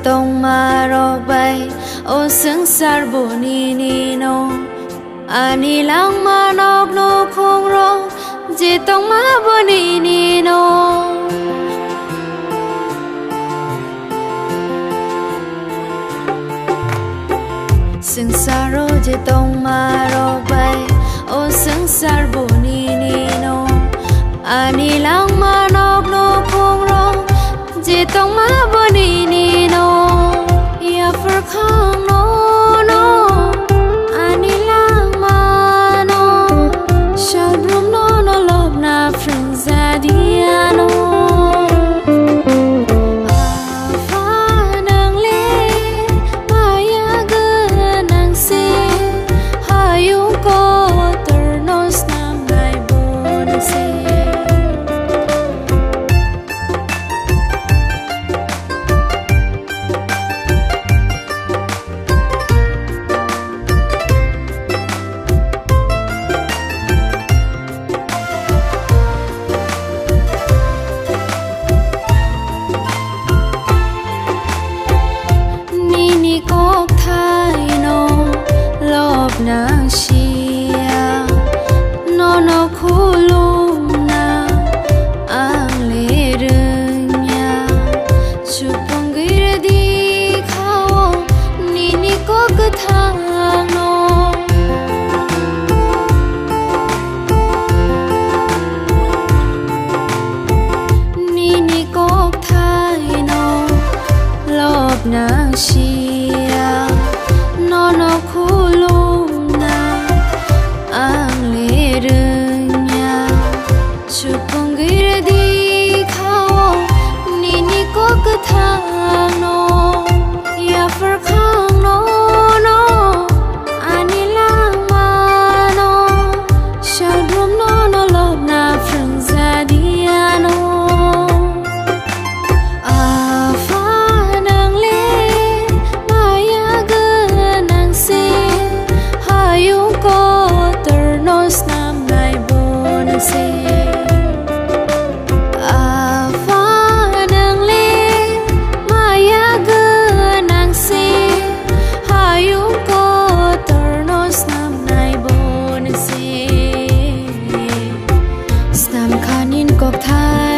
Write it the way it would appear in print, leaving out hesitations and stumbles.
tông mà ro bay ô sướng sar bu ni no ani lang ma nok no khong ro je tông ma bu ni no sướng sar ro je tông ma ro bay ô sướng sar bu ni no ani lang ma nok no khong ro je tông ma bu ni no ya phar khang no ani lang ma no shall brum no love na friends adiano nang sia no khulum na ang le rnya chupang gir di khao ni ko kathang no ni ko thai no lob nang sia no khulum ang lernya chupang gir di khao ni ko kathang no ya phar khang no ani lang ma no shall brum no love na friends adiano kok thai